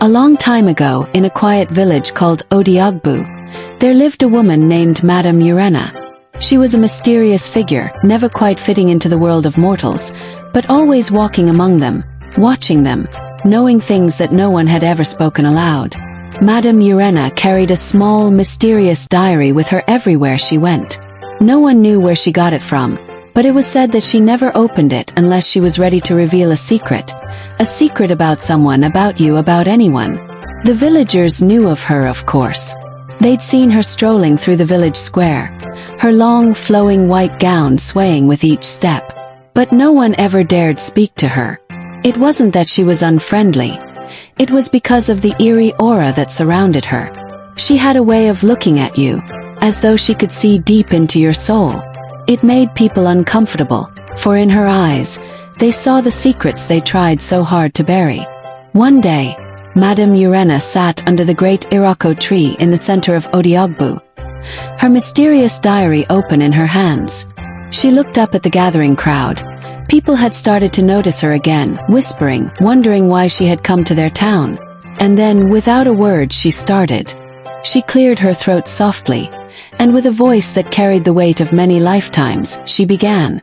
A long time ago, in a quiet village called Odiogbu, there lived a woman named Madam Urenna. She was a mysterious figure, never quite fitting into the world of mortals, but always walking among them, watching them, knowing things that no one had ever spoken aloud. Madam Urenna carried a small, mysterious diary with her everywhere she went. No one knew where she got it from, but it was said that she never opened it unless she was ready to reveal a secret about someone, about you, about anyone. The villagers knew of her, of course. They'd seen her strolling through the village square, her long, flowing white gown swaying with each step. But no one ever dared speak to her. It wasn't that she was unfriendly. It was because of the eerie aura that surrounded her. She had a way of looking at you, as though she could see deep into your soul. It made people uncomfortable, for in her eyes, they saw the secrets they tried so hard to bury. One day, Madam Urenna sat under the great Iroko tree in the center of Odiogbu, her mysterious diary open in her hands. She looked up at the gathering crowd. People had started to notice her again, whispering, wondering why she had come to their town. And then, without a word, she started. She cleared her throat softly, and with a voice that carried the weight of many lifetimes, she began.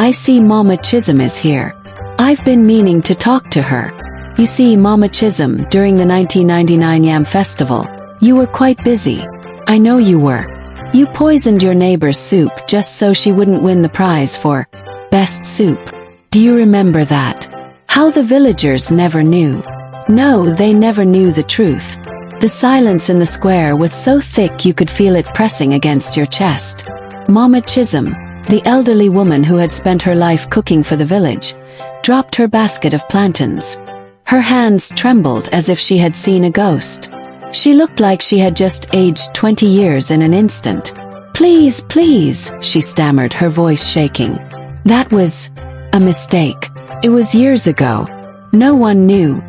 I see Mama Chisholm is here. I've been meaning to talk to her. You see, Mama Chisholm, during the 1999 Yam Festival, you were quite busy. I know you were. You poisoned your neighbor's soup just so she wouldn't win the prize for best soup. Do you remember that? How the villagers never knew. No, they never knew the truth. The silence in the square was so thick you could feel it pressing against your chest. Mama Chisholm, the elderly woman who had spent her life cooking for the village, dropped her basket of plantains. Her hands trembled as if she had seen a ghost. She looked like she had just aged 20 years in an instant. Please, please, she stammered, her voice shaking. That was a mistake. It was years ago. No one knew.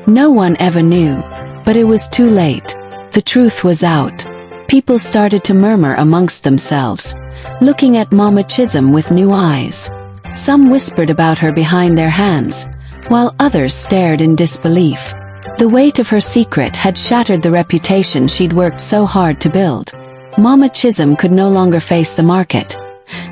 No one ever knew. But it was too late. The truth was out. People started to murmur amongst themselves, looking at Mama Chisholm with new eyes. Some whispered about her behind their hands, while others stared in disbelief. The weight of her secret had shattered the reputation she'd worked so hard to build. Mama Chisholm could no longer face the market.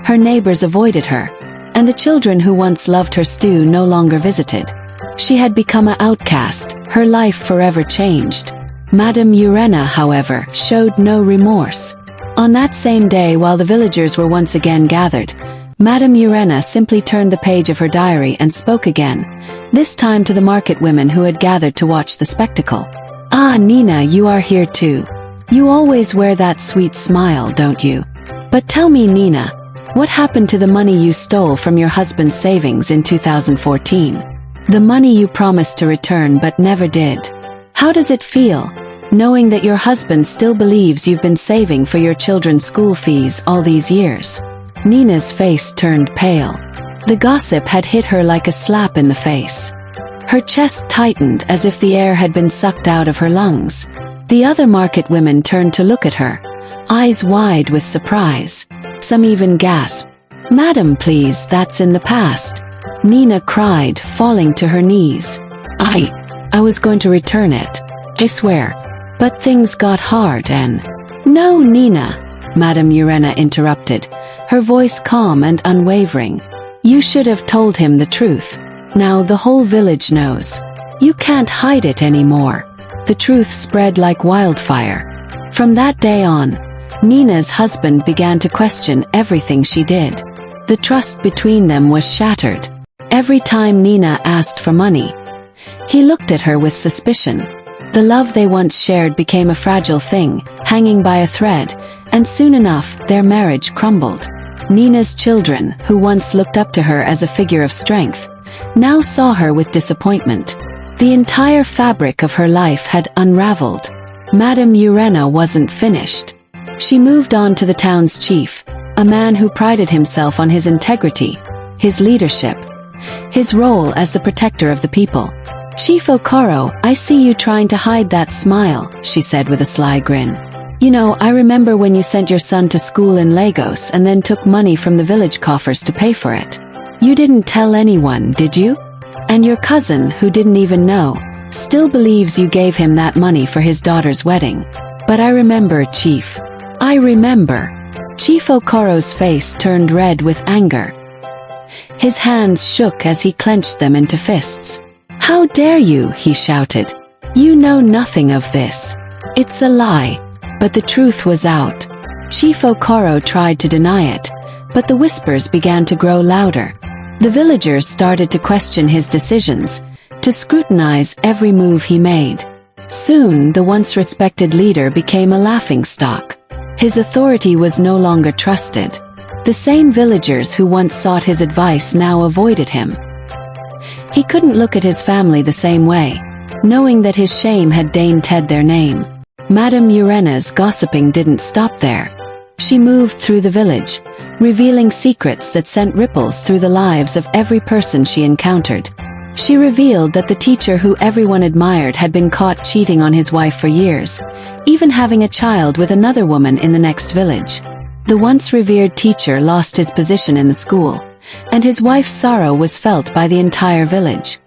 Her neighbors avoided her, and the children who once loved her stew no longer visited. She had become an outcast, her life forever changed. Madam Urenna, however, showed no remorse. On that same day, while the villagers were once again gathered, Madam Urenna simply turned the page of her diary and spoke again, this time to the market women who had gathered to watch the spectacle. Ah, Nina, you are here too. You always wear that sweet smile, don't you? But tell me, Nina, what happened to the money you stole from your husband's savings in 2014? The money you promised to return but never did. How does it feel, knowing that your husband still believes you've been saving for your children's school fees all these years? Nina's face turned pale. The gossip had hit her like a slap in the face. Her chest tightened as if the air had been sucked out of her lungs. The other market women turned to look at her, eyes wide with surprise. Some even gasped. Madam, please, that's in the past. Nina cried, falling to her knees. I was going to return it. I swear. But things got hard and— No, Nina, Madam Urenna interrupted, her voice calm and unwavering. You should have told him the truth. Now the whole village knows. You can't hide it anymore. The truth spread like wildfire. From that day on, Nina's husband began to question everything she did. The trust between them was shattered. Every time Nina asked for money, he looked at her with suspicion. The love they once shared became a fragile thing, hanging by a thread, and soon enough, their marriage crumbled. Nina's children, who once looked up to her as a figure of strength, now saw her with disappointment. The entire fabric of her life had unraveled. Madam Urenna wasn't finished. She moved on to the town's chief, a man who prided himself on his integrity, his leadership, his role as the protector of the people. Chief Okoro, I see you trying to hide that smile, she said with a sly grin. You know, I remember when you sent your son to school in Lagos and then took money from the village coffers to pay for it. You didn't tell anyone, did you? And your cousin, who didn't even know, Still believes you gave him that money for his daughter's wedding. But I remember, Chief. I remember. Chief Okoro's face turned red with anger. His hands shook as he clenched them into fists. How dare you, he shouted. You know nothing of this. It's a lie. But the truth was out. Chief Okoro tried to deny it, but the whispers began to grow louder. The villagers started to question his decisions, to scrutinize every move he made. Soon, the once respected leader became a laughingstock. His authority was no longer trusted. The same villagers who once sought his advice now avoided him. He couldn't look at his family the same way, knowing that his shame had deigned their name. Madam Urenna's gossiping didn't stop there. She moved through the village, revealing secrets that sent ripples through the lives of every person she encountered. She revealed that the teacher who everyone admired had been caught cheating on his wife for years, even having a child with another woman in the next village. The once revered teacher lost his position in the school, and his wife's sorrow was felt by the entire village.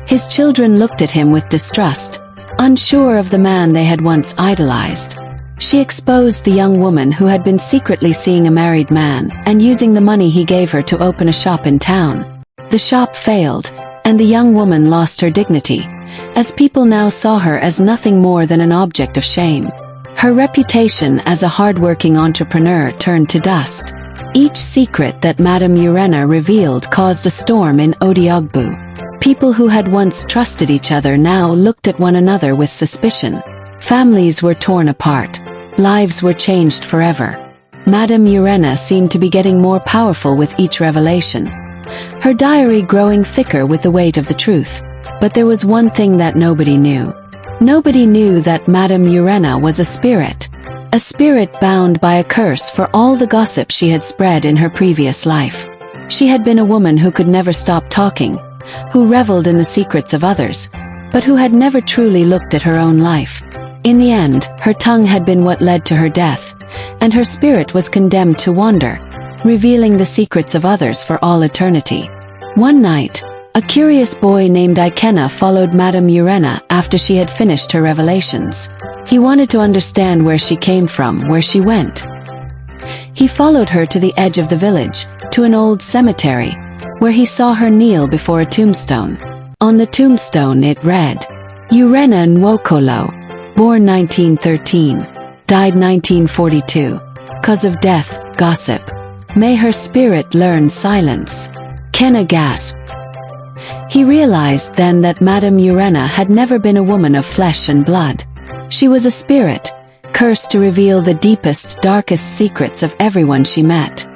His children looked at him with distrust, unsure of the man they had once idolized. She exposed the young woman who had been secretly seeing a married man and using the money he gave her to open a shop in town. The shop failed, and the young woman lost her dignity, as people now saw her as nothing more than an object of shame. Her reputation as a hard-working entrepreneur turned to dust. Each secret that Madam Urenna revealed caused a storm in Odiogbu. People who had once trusted each other now looked at one another with suspicion. Families were torn apart. Lives were changed forever. Madam Urenna seemed to be getting more powerful with each revelation, her diary growing thicker with the weight of the truth. But there was one thing that nobody knew. Nobody knew that Madam Urenna was a spirit bound by a curse for all the gossip she had spread in her previous life. She had been a woman who could never stop talking, who reveled in the secrets of others, but who had never truly looked at her own life. In the end, her tongue had been what led to her death, and her spirit was condemned to wander, revealing the secrets of others for all eternity. One night, a curious boy named Ikenna followed Madam Urenna after she had finished her revelations. He wanted to understand where she came from, where she went. He followed her to the edge of the village, to an old cemetery, where he saw her kneel before a tombstone. On the tombstone it read, Urenna Nwokolo, born 1913, died 1942. Cause of death, gossip. May her spirit learn silence. Kenna gasped. He realized then that Madam Urenna had never been a woman of flesh and blood. She was a spirit, cursed to reveal the deepest, darkest secrets of everyone she met.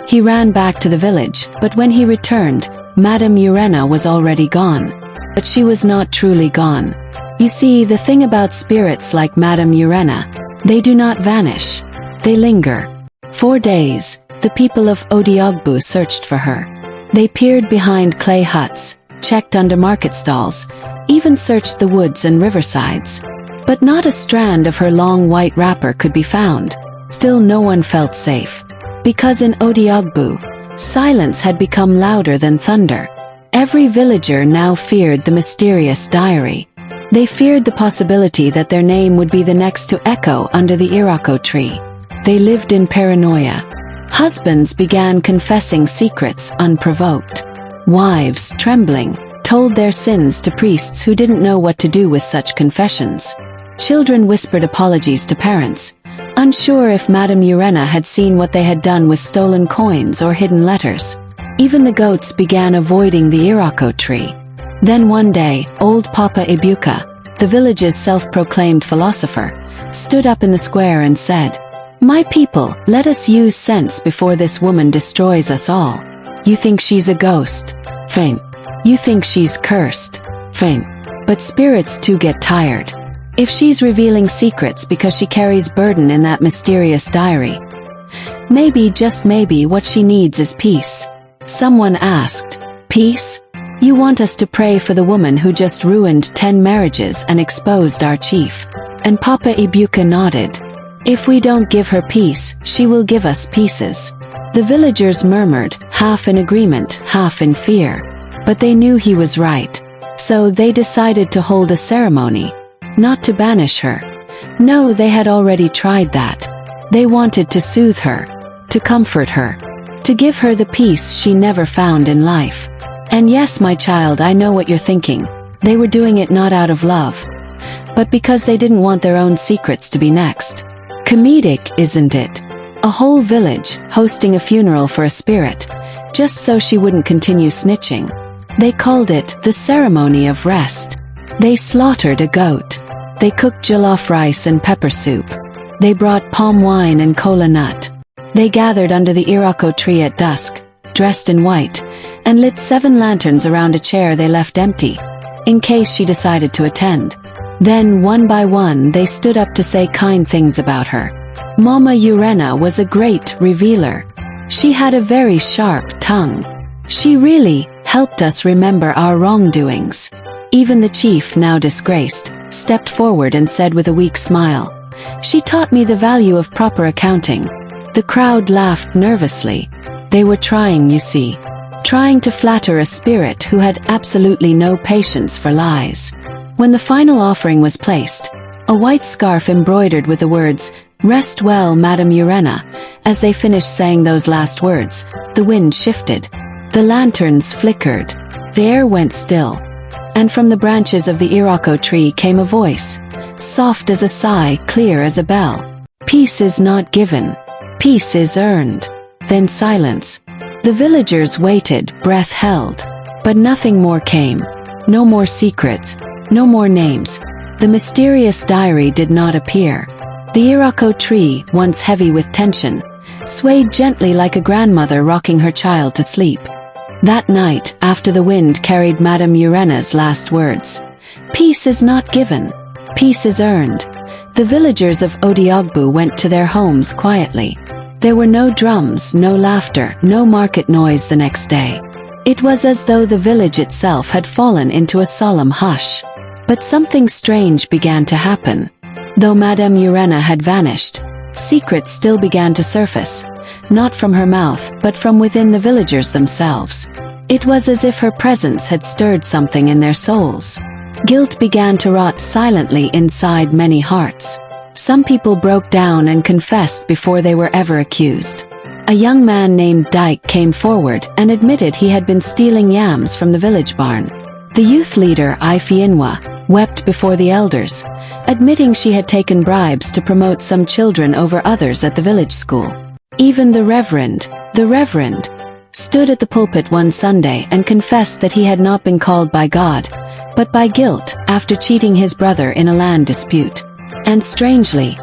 He ran back to the village, but when he returned, Madam Urenna was already gone. But she was not truly gone. You see, the thing about spirits like Madam Urenna, they do not vanish. They linger. 4 days, the people of Odiogbu searched for her. They peered behind clay huts, checked under market stalls, even searched the woods and riversides. But not a strand of her long white wrapper could be found. Still no one felt safe. Because in Odiogbu, silence had become louder than thunder. Every villager now feared the mysterious diary. They feared the possibility that their name would be the next to echo under the Iroko tree. They lived in paranoia. Husbands began confessing secrets unprovoked. Wives, trembling, told their sins to priests who didn't know what to do with such confessions. Children whispered apologies to parents, unsure if Madam Urenna had seen what they had done with stolen coins or hidden letters. Even the goats began avoiding the Iroko tree. Then one day, old Papa Ibuka, the village's self-proclaimed philosopher, stood up in the square and said, "My people, let us use sense before this woman destroys us all. You think she's a ghost? Fine. You think she's cursed? Fine. But spirits too get tired. If she's revealing secrets because she carries burden in that mysterious diary, maybe, just maybe, what she needs is peace." Someone asked, "Peace? You want us to pray for the woman who just ruined 10 marriages and exposed our chief?" And Papa Ibuka nodded. "If we don't give her peace, she will give us pieces." The villagers murmured, half in agreement, half in fear. But they knew he was right. So they decided to hold a ceremony. Not to banish her. No, they had already tried that. They wanted to soothe her, to comfort her, to give her the peace she never found in life. And yes, my child, I know what you're thinking. They were doing it not out of love, but because they didn't want their own secrets to be next. Comedic, isn't it? A whole village hosting a funeral for a spirit, just so she wouldn't continue snitching. They called it the ceremony of rest. They slaughtered a goat. They cooked jollof rice and pepper soup. They brought palm wine and kola nut. They gathered under the Iroko tree at dusk, dressed in white, and lit 7 lanterns around a chair they left empty, in case she decided to attend. Then, one by one, they stood up to say kind things about her. Mama Urenna was a great revealer. She had a very sharp tongue. She really helped us remember our wrongdoings. Even the chief, now disgraced, stepped forward and said with a weak smile, "She taught me the value of proper accounting." The crowd laughed nervously. They were trying, you see. Trying to flatter a spirit who had absolutely no patience for lies. When the final offering was placed, a white scarf embroidered with the words, "Rest well, Madam Urenna," as they finished saying those last words, the wind shifted. The lanterns flickered. The air went still. And from the branches of the Iroko tree came a voice, soft as a sigh, clear as a bell. "Peace is not given. Peace is earned." Then silence. The villagers waited, breath held. But nothing more came. No more secrets. No more names. The mysterious diary did not appear. The Iroko tree, once heavy with tension, swayed gently like a grandmother rocking her child to sleep. That night, after the wind carried Madam Urenna's last words, "Peace is not given. Peace is earned," the villagers of Odiogbu went to their homes quietly. There were no drums, no laughter, no market noise the next day. It was as though the village itself had fallen into a solemn hush. But something strange began to happen. Though Madam Urenna had vanished, secrets still began to surface, not from her mouth, but from within the villagers themselves. It was as if her presence had stirred something in their souls. Guilt began to rot silently inside many hearts. Some people broke down and confessed before they were ever accused. A young man named Dyke came forward and admitted he had been stealing yams from the village barn. The youth leader, Ifeinwa, wept before the elders, admitting she had taken bribes to promote some children over others at the village school. Even the Reverend, stood at the pulpit one Sunday and confessed that he had not been called by God, but by guilt after cheating his brother in a land dispute. And strangely,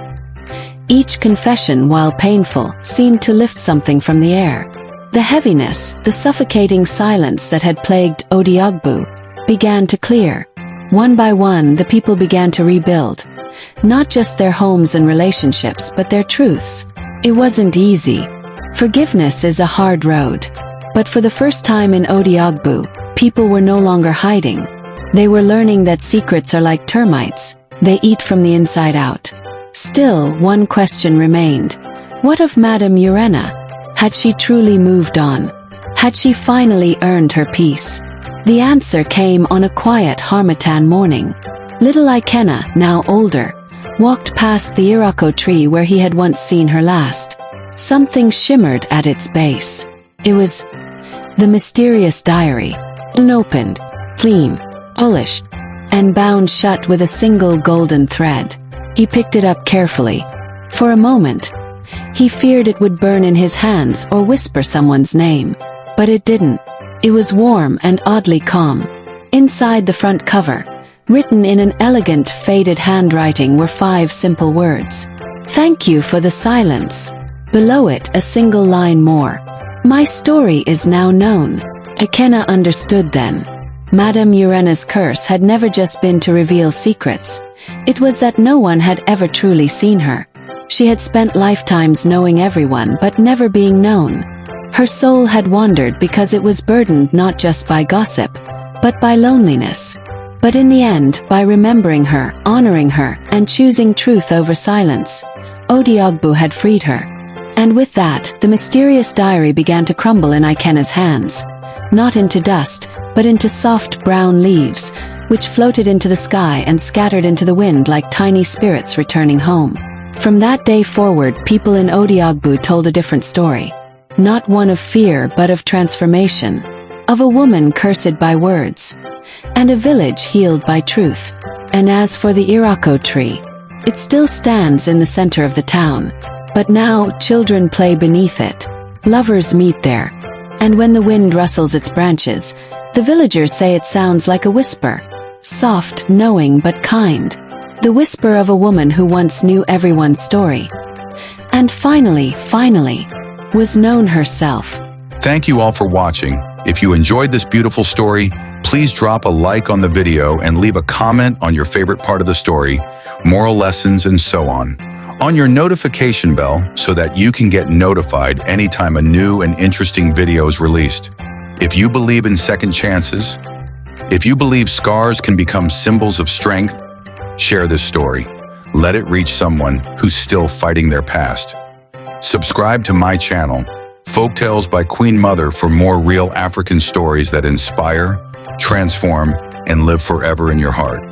each confession, while painful, seemed to lift something from the air. The heaviness, the suffocating silence that had plagued Odiogbu, began to clear. One by one, the people began to rebuild, not just their homes and relationships, but their truths. It wasn't easy. Forgiveness is a hard road. But for the first time in Odiogbu, people were no longer hiding. They were learning that secrets are like termites. They eat from the inside out. Still, one question remained. What of Madam Urenna? Had she truly moved on? Had she finally earned her peace? The answer came on a quiet harmattan morning. Little Ikenna, now older, walked past the Iroko tree where he had once seen her last. Something shimmered at its base. It was the mysterious diary, unopened, clean, polished, and bound shut with a single golden thread. He picked it up carefully. For a moment, he feared it would burn in his hands or whisper someone's name. But it didn't. It was warm and oddly calm. Inside the front cover, written in an elegant, faded handwriting, were 5 simple words. "Thank you for the silence." Below it, a single line more. "My story is now known." Ikenna understood then. Madam Urenna's curse had never just been to reveal secrets. It was that no one had ever truly seen her. She had spent lifetimes knowing everyone but never being known. Her soul had wandered because it was burdened not just by gossip, but by loneliness. But in the end, by remembering her, honoring her, and choosing truth over silence, Odiogbu had freed her. And with that, the mysterious diary began to crumble in Ikenna's hands. not into dust, but into soft brown leaves, which floated into the sky and scattered into the wind like tiny spirits returning home. From that day forward, people in Odiogbu told a different story. Not one of fear, but of transformation. Of a woman cursed by words. And a village healed by truth. And as for the Iroko tree, it still stands in the center of the town. But now, children play beneath it. Lovers meet there. And when the wind rustles its branches, the villagers say it sounds like a whisper. Soft, knowing, but kind. The whisper of a woman who once knew everyone's story. And finally, was known herself. Thank you all for watching. If you enjoyed this beautiful story, please drop a like on the video and leave a comment on your favorite part of the story, moral lessons, and so on your notification bell so that you can get notified anytime a new and interesting video is released. If you believe in second chances, if you believe scars can become symbols of strength, share this story. Let it reach someone who's still fighting their past. Subscribe to my channel, Folktales by Queen Mother, for more real African stories that inspire, transform, and live forever in your heart.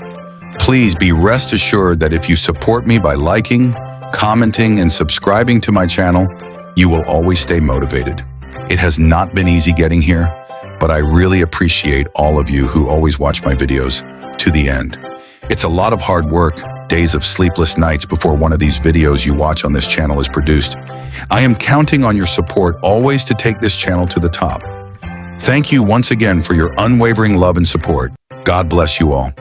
Please be rest assured that if you support me by liking, commenting, and subscribing to my channel, you will always stay motivated. It has not been easy getting here, but I really appreciate all of you who always watch my videos to the end. It's a lot of hard work, days of sleepless nights before one of these videos you watch on this channel is produced. I am counting on your support always to take this channel to the top. Thank you once again for your unwavering love and support. God bless you all.